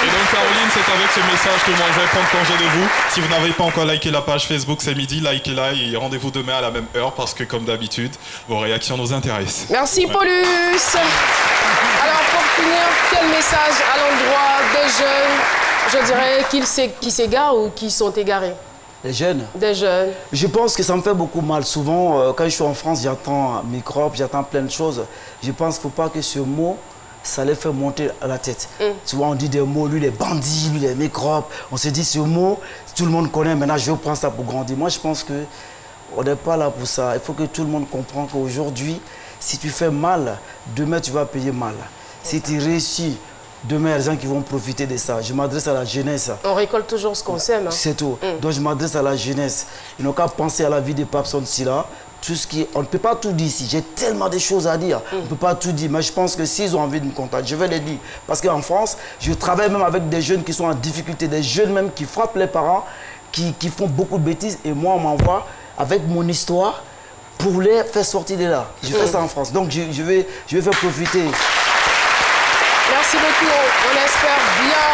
Speaker 15: Et donc, Caroline, c'est avec ce message que moi, je vais prendre congé de vous. Si vous n'avez pas encore liké la page Facebook, c'est midi, likez-la et rendez-vous demain à la même heure parce que, comme d'habitude, vos réactions nous intéressent.
Speaker 1: Merci, Paulus. Alors, pour finir, quel message à l'endroit des jeunes, je dirais, qui s'égarent ou qui sont égarés?
Speaker 14: Les jeunes?
Speaker 1: Des jeunes.
Speaker 14: Je pense que ça me fait beaucoup mal. Souvent, quand je suis en France, j'entends microbes, j'entends plein de choses. Je pense qu'il ne faut pas que ce mot, ça les fait monter à la tête. Souvent, on dit des mots, lui, les bandits, lui, les microbes. On se dit ce mot, tout le monde connaît, maintenant, je vais prendre ça pour grandir. Moi, je pense qu'on n'est pas là pour ça. Il faut que tout le monde comprenne qu'aujourd'hui, si tu fais mal, demain, tu vas payer mal. Si tu réussis, demain, il y a des gens qui vont profiter de ça. Je m'adresse à la jeunesse.
Speaker 1: On récolte toujours ce qu'on sème. Hein.
Speaker 14: C'est tout. Donc, je m'adresse à la jeunesse. Ils n'ont qu'à penser à la vie de Papson Silla. Tout ce qui... On ne peut pas tout dire ici. J'ai tellement de choses à dire. On ne peut pas tout dire. Mais je pense que s'ils ont envie de me contacter, je vais les dire. Parce qu'en France, je travaille même avec des jeunes qui sont en difficulté. Des jeunes même qui frappent les parents, qui font beaucoup de bêtises. Et moi, on m'envoie avec mon histoire pour les faire sortir de là. Je fais ça en France. Donc, je vais faire profiter.
Speaker 1: Merci beaucoup. On espère bien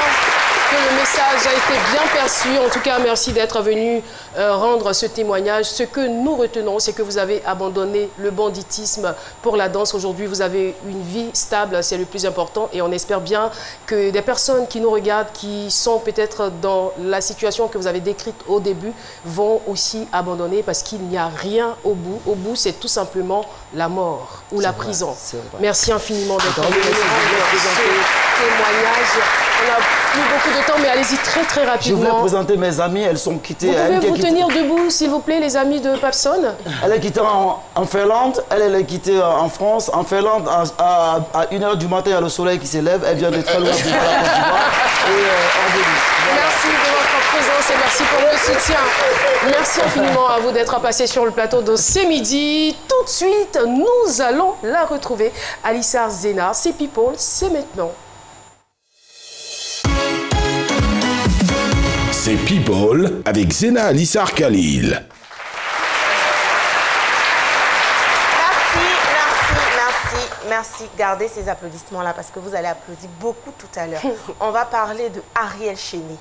Speaker 1: que le message a été bien perçu. En tout cas, merci d'être venu rendre ce témoignage. Ce que nous retenons, c'est que vous avez abandonné le banditisme pour la danse. Aujourd'hui, vous avez une vie stable, c'est le plus important. Et on espère bien que des personnes qui nous regardent, qui sont peut-être dans la situation que vous avez décrite au début, vont aussi abandonner parce qu'il n'y a rien au bout. Au bout, c'est tout simplement la mort ou la prison. Merci infiniment d'être venu rendre ce témoignage. On n'a plus beaucoup de temps, mais allez-y très rapidement.
Speaker 14: Je voulais présenter mes amies, elles sont quittées.
Speaker 1: Vous pouvez vous tenir debout, s'il vous plaît, les amis de Papson?
Speaker 14: Elle est quittée en Finlande, elle est quittée en France. En Finlande, à 1h du matin, il y a le soleil qui s'élève. Elle vient de très loin pour la Côte d'Ivoire.
Speaker 1: Merci de votre présence et merci pour le soutien. Merci infiniment à vous d'être passé sur le plateau de C'est Midi. Tout de suite, nous allons la retrouver. Alissar Zena, c'est People, c'est maintenant.
Speaker 8: C'est People avec Zena Alissar Khalil.
Speaker 2: Merci, gardez ces applaudissements-là parce que vous allez applaudir beaucoup tout à l'heure. On va parler de Ariel Chéné,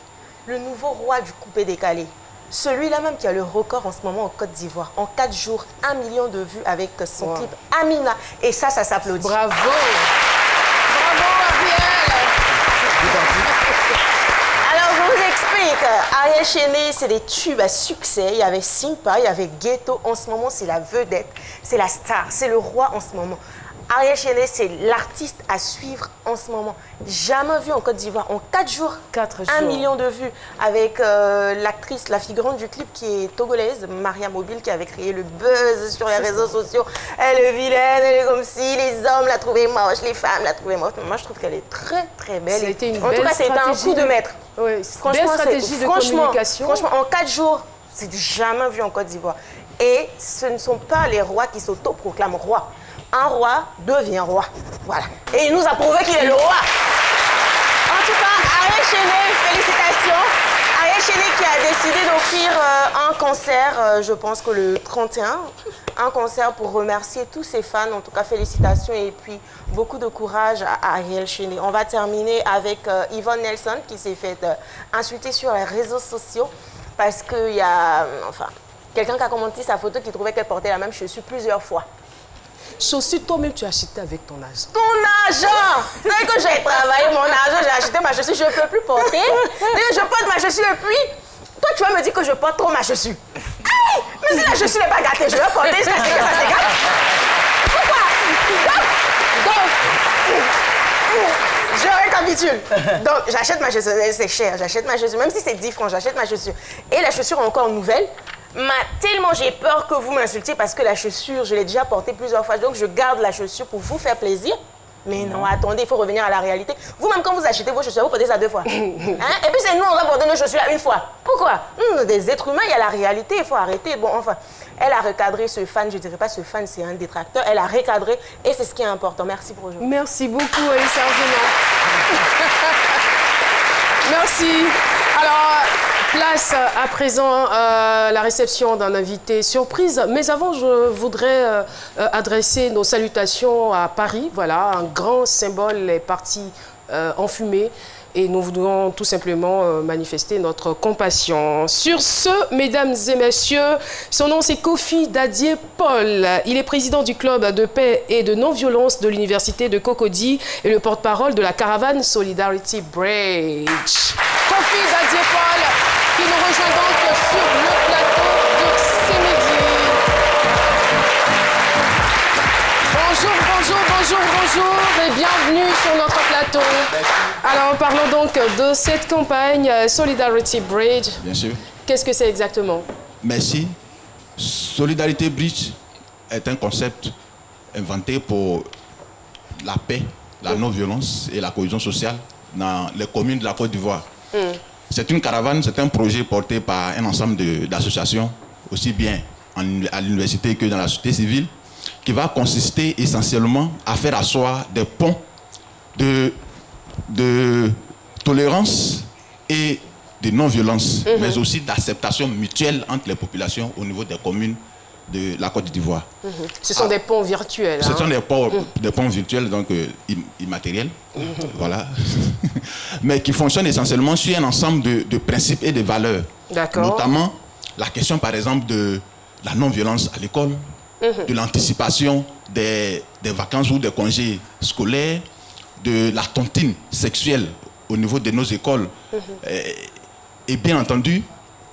Speaker 2: le nouveau roi du coupé-décalé. Celui-là même qui a le record en ce moment en Côte d'Ivoire. En 4 jours, 1 million de vues avec son clip Amina. Et ça s'applaudit.
Speaker 1: Bravo! Bravo Ariel!
Speaker 2: Alors, je vous explique. Ariel Chéné, c'est des tubes à succès. Il y avait Simpa, il y avait Ghetto. En ce moment, c'est la vedette, c'est la star, c'est le roi en ce moment. Ariel Chéné, c'est l'artiste à suivre en ce moment. Jamais vu en Côte d'Ivoire. En 4 jours, 1 million de vues. Avec l'actrice, la figurante du clip qui est togolaise, Maria Mobile, qui avait créé le buzz sur les réseaux sociaux. Elle est vilaine, elle est comme si les hommes la trouvaient moche, les femmes la trouvaient moche. Moi, je trouve qu'elle est très, très belle.
Speaker 1: C'était une
Speaker 2: en tout
Speaker 1: belle
Speaker 2: cas, c'était un coup de maître.
Speaker 1: Oui, belle stratégie de communication.
Speaker 2: Franchement, en 4 jours, c'est du jamais vu en Côte d'Ivoire. Et ce ne sont pas les rois qui s'autoproclament rois. Un roi devient roi. Voilà. Et il nous a prouvé qu'il est le roi. En tout cas, Ariel Chéné, félicitations. Ariel Chéné qui a décidé d'offrir un concert, je pense que le 31, un concert pour remercier tous ses fans. En tout cas, félicitations et puis beaucoup de courage à Ariel Chéné. On va terminer avec Yvonne Nelson qui s'est fait insulter sur les réseaux sociaux parce qu'il y a quelqu'un qui a commenté sa photo qui trouvait qu'elle portait la même chaussure plusieurs fois.
Speaker 1: Chaussures, toi-même, tu as acheté avec ton argent.
Speaker 2: Ton argent! C'est vrai que j'ai travaillé mon argent, j'ai acheté ma chaussure, je ne peux plus porter. Je porte ma chaussure et puis, toi, tu vas me dire que je porte trop ma chaussure. Hey! Mais si la chaussure n'est pas gâtée, je vais porter jusqu'à ce que ça se gâte. Pourquoi? Donc, je récapitule. Donc, j'achète ma chaussure, c'est cher, j'achète ma chaussure, même si c'est 10 francs, j'achète ma chaussure. Et la chaussure est encore nouvelle. Tellement j'ai peur que vous m'insultiez parce que la chaussure, je l'ai déjà portée plusieurs fois. Donc, je garde la chaussure pour vous faire plaisir. Mais non, attendez, il faut revenir à la réalité. Vous-même, quand vous achetez vos chaussures, vous portez ça 2 fois. Hein? Et puis, c'est nous, on va porter nos chaussures là 1 fois. Pourquoi? Des êtres humains, il y a la réalité, il faut arrêter. Bon, enfin, elle a recadré ce fan. Je ne dirais pas ce fan, c'est un détracteur. Elle a recadré et c'est ce qui est important. Merci pour aujourd'hui.
Speaker 1: Merci beaucoup, Alissar Zena. Merci. Alors, place à présent la réception d'un invité surprise. Mais avant, je voudrais adresser nos salutations à Paris. Voilà, un grand symbole est parti en fumée. Et nous voudrions tout simplement manifester notre compassion. Sur ce, mesdames et messieurs, son nom c'est Kofi Dadier Paul. Il est président du club de paix et de non-violence de l'université de Cocody et le porte-parole de la caravane Solidarity Bridge. Kofi Dadier Paul qui nous rejoint donc sur le plateau de C'est Midi. Bonjour et bienvenue sur notre plateau. Alors parlons donc de cette campagne Solidarity Bridge.
Speaker 16: Bien sûr.
Speaker 1: Qu'est-ce que c'est exactement?
Speaker 16: Merci. Solidarity Bridge est un concept inventé pour la paix, la non-violence et la cohésion sociale dans les communes de la Côte d'Ivoire. C'est une caravane, c'est un projet porté par un ensemble d'associations, aussi bien à l'université que dans la société civile, qui va consister essentiellement à faire asseoir des ponts de tolérance et de non-violence, mais aussi d'acceptation mutuelle entre les populations au niveau des communes de la Côte d'Ivoire.
Speaker 1: Ce sont des ponts virtuels.
Speaker 16: Ce sont des ponts virtuels, donc immatériels, voilà, mais qui fonctionnent essentiellement sur un ensemble de principes et de valeurs. Notamment la question, par exemple, de la non-violence à l'école, de l'anticipation des vacances ou des congés scolaires, de la tontine sexuelle au niveau de nos écoles, et bien entendu,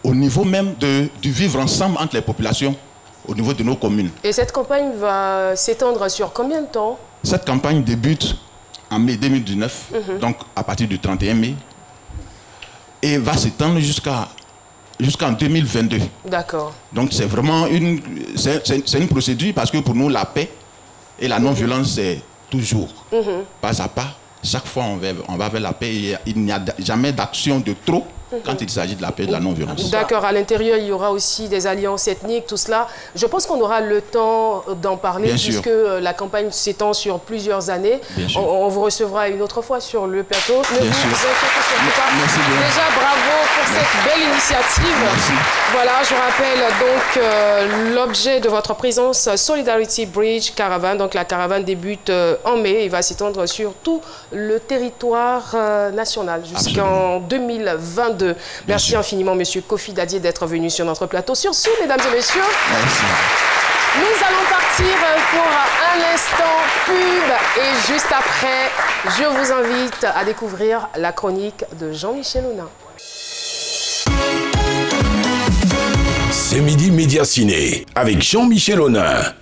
Speaker 16: au niveau même du vivre ensemble entre les populations, au niveau de nos communes.
Speaker 1: Et cette campagne va s'étendre sur combien de temps?
Speaker 16: Cette campagne débute en mai 2019, donc à partir du 31 mai, et va s'étendre jusqu'en 2022.
Speaker 1: D'accord.
Speaker 16: Donc c'est vraiment une procédure parce que pour nous, la paix et la non-violence, c'est toujours pas à pas. Chaque fois, on va vers la paix et il n'y a jamais d'action de trop quand il s'agit de la paix, de la non-violence.
Speaker 1: D'accord, à l'intérieur, il y aura aussi des alliances ethniques, tout cela. Je pense qu'on aura le temps d'en parler,
Speaker 16: Bien
Speaker 1: puisque
Speaker 16: sûr.
Speaker 1: la campagne s'étend sur plusieurs années.
Speaker 16: Bien sûr.
Speaker 1: On vous recevra une autre fois sur le plateau. Ne
Speaker 16: Bien
Speaker 1: vous
Speaker 16: sûr.
Speaker 1: inquiétez surtout pas.
Speaker 16: Merci bien.
Speaker 1: Déjà, bravo pour cette belle initiative.
Speaker 16: Merci.
Speaker 1: Voilà, je rappelle donc l'objet de votre présence, Solidarity Bridge Caravan. Donc la caravane débute en mai et va s'étendre sur tout le territoire national jusqu'en 2022. Merci infiniment, Monsieur Kofi Dadié, d'être venu sur notre plateau. Sur ce, mesdames et messieurs, nous allons partir pour un instant pub et juste après, je vous invite à découvrir la chronique de Jean-Michel Honin.
Speaker 8: C'est Midi Média Ciné avec Jean-Michel Honin.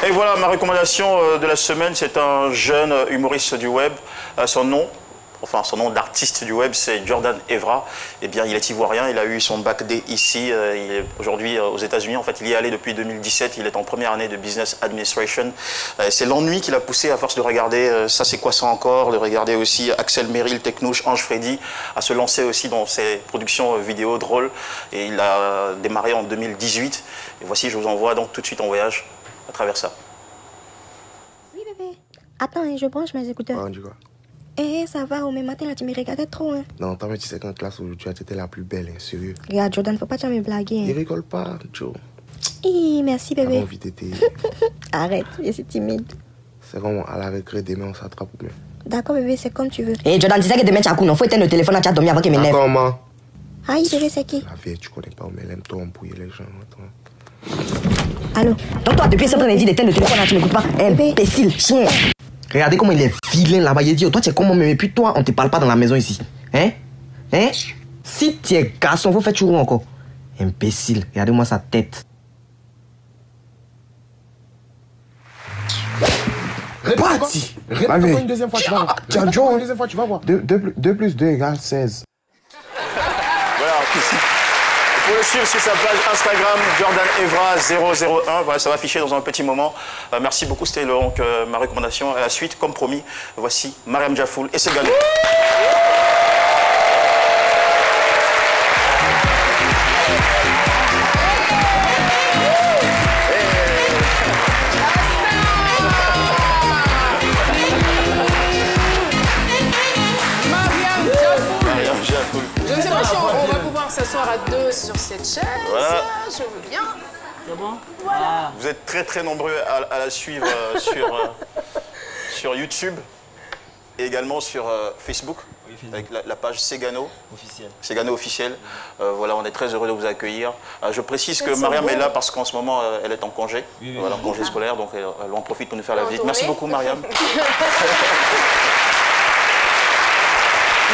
Speaker 4: Et voilà, ma recommandation de la semaine, c'est un jeune humoriste du web. Son nom d'artiste du web, c'est Jordan Evra. Eh bien, il est ivoirien, il a eu son bac D ici. Il est aujourd'hui aux États-Unis. En fait, il y est allé depuis 2017. Il est en première année de Business Administration. C'est l'ennui qui l'a poussé, à force de regarder Ça c'est quoi ça encore, de regarder aussi Axel Merrill, Technouche, Ange Freddy, à se lancer aussi dans ses productions vidéo drôles. Et il a démarré en 2018. Et voici, je vous envoie donc tout de suite en voyage à travers ça.
Speaker 17: Oui, bébé. Attends, je branche mes écouteurs.
Speaker 18: Ah, du quoi?
Speaker 17: Ça va, au même matin, là, tu me regardais trop, hein.
Speaker 18: Non, toi, mais tu sais qu'en classe aujourd'hui, tu étais la plus belle, hein, sérieux.
Speaker 17: Regarde, Jordan, faut pas me blaguer.
Speaker 18: Il rigole pas, Joe.
Speaker 17: Merci, bébé.
Speaker 18: Envie d'être.
Speaker 17: Arrête, je suis timide.
Speaker 18: C'est vraiment à la récré, demain, on s'attrape ou bien.
Speaker 17: D'accord, bébé, c'est comme tu veux.
Speaker 19: Jordan, dis ça que demain, tu as coup, non, faut éteindre le téléphone, tu as dormi avant qu'il m'énerve.
Speaker 18: D'accord, maman.
Speaker 17: Aïe, bébé, c'est qui?
Speaker 18: La vieille, tu connais pas, mais elle aime trop embrouiller les gens. Attends.
Speaker 19: Allô? Donc, toi, depuis ça, on a dit d'éteindre le téléphone, tu m'écoutes pas. Imbécile, chien. Regardez comment il est vilain là-bas. Il dit, oh, toi, tu es comment, mais puis toi, on te parle pas dans la maison ici. Hein? Si tu es garçon, faut faire toujours encore. Imbécile, regardez-moi sa tête.
Speaker 18: Reparti. Répète une deuxième fois, tu vas voir. Tiens, Joe, une deuxième fois, tu vas voir. 2 plus 2 égale 16.
Speaker 4: Voilà, pour le suivre sur sa page Instagram, Jordan Evra 001. Voilà, ça va afficher dans un petit moment. Merci beaucoup, c'était donc ma recommandation. À la suite, comme promis, voici Mariam Jafoul et Segano.
Speaker 1: S'asseoir à deux sur cette chaise, voilà. Je veux bien.
Speaker 4: C'est bon?
Speaker 1: Voilà.
Speaker 4: Vous êtes très très nombreux à la suivre sur YouTube et également sur Facebook, avec la page Segano officiel. Segano officiel. Voilà, on est très heureux de vous accueillir. Je précise que Mariam est là parce qu'en ce moment elle est en congé, voilà, en congé scolaire, donc elle en profite pour nous faire la visite. Merci beaucoup, Mariam.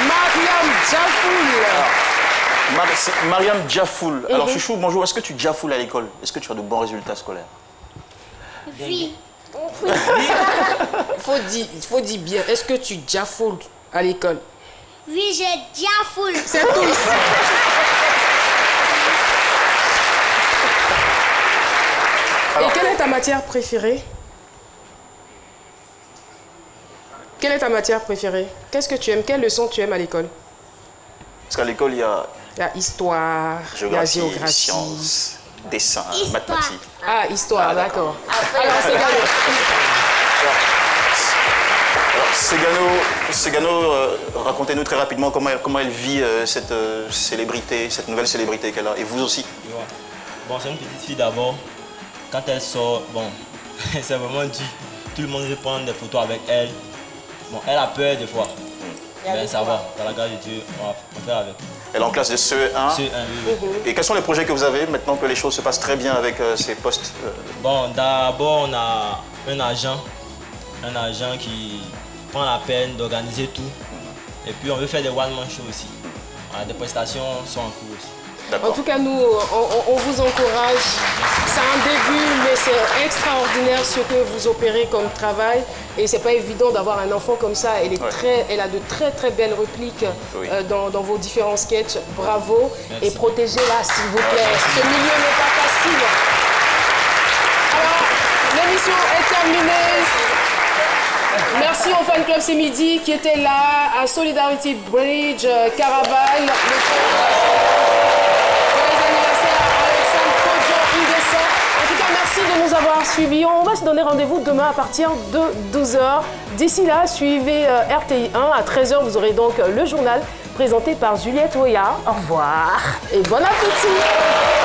Speaker 1: Mariam Jafoul.
Speaker 4: Mariam Jafoul. Alors, Chouchou, bonjour. Est-ce que tu jafoules à l'école? Est-ce que tu as de bons résultats scolaires?
Speaker 13: Oui.
Speaker 1: Il faut dire bien. Est-ce que tu jafoules à l'école?
Speaker 13: Oui, je jafoule.
Speaker 1: C'est tout ici. Et quelle est ta matière préférée? Quelle est ta matière préférée? Qu'est-ce que tu aimes? Quelle leçon tu aimes à l'école?
Speaker 4: Parce qu'à l'école, il y a...
Speaker 1: histoire,
Speaker 4: géographie,
Speaker 1: il y a géographie,
Speaker 4: sciences, dessin, mathématiques.
Speaker 1: Ah, histoire, d'accord. Alors,
Speaker 4: Segano, racontez-nous très rapidement comment elle vit cette célébrité, cette nouvelle célébrité qu'elle a, et vous aussi.
Speaker 20: Bon, c'est une petite fille d'abord. Quand elle sort, bon, c'est vraiment dur. Tout le monde veut prendre des photos avec elle. Bon, elle a peur des fois. Mais ça va, dans la grâce de Dieu, on va faire avec.
Speaker 4: Elle est en classe de CE1.
Speaker 20: CE1, oui.
Speaker 4: Et quels sont les projets que vous avez maintenant que les choses se passent très bien avec ces postes?
Speaker 20: Bon, d'abord, on a un agent qui prend la peine d'organiser tout. Et puis, on veut faire des one-man shows aussi. Des prestations sont en cours aussi.
Speaker 1: En tout cas, nous, on vous encourage. C'est un début, mais c'est extraordinaire ce que vous opérez comme travail. Et c'est pas évident d'avoir un enfant comme ça. Elle a de très très belles répliques dans vos différents sketchs. Bravo. Merci. Et protégez-la, s'il vous plaît. Ce milieu n'est pas facile. Alors, l'émission est terminée. Merci au fan club C'est Midi qui était là, à Solidarity Bridge, Caraval, merci de nous avoir suivis. On va se donner rendez-vous demain à partir de 12h. D'ici là, suivez RTI 1. À 13h, vous aurez donc le journal présenté par Juliette Oya. Au revoir et bon appétit.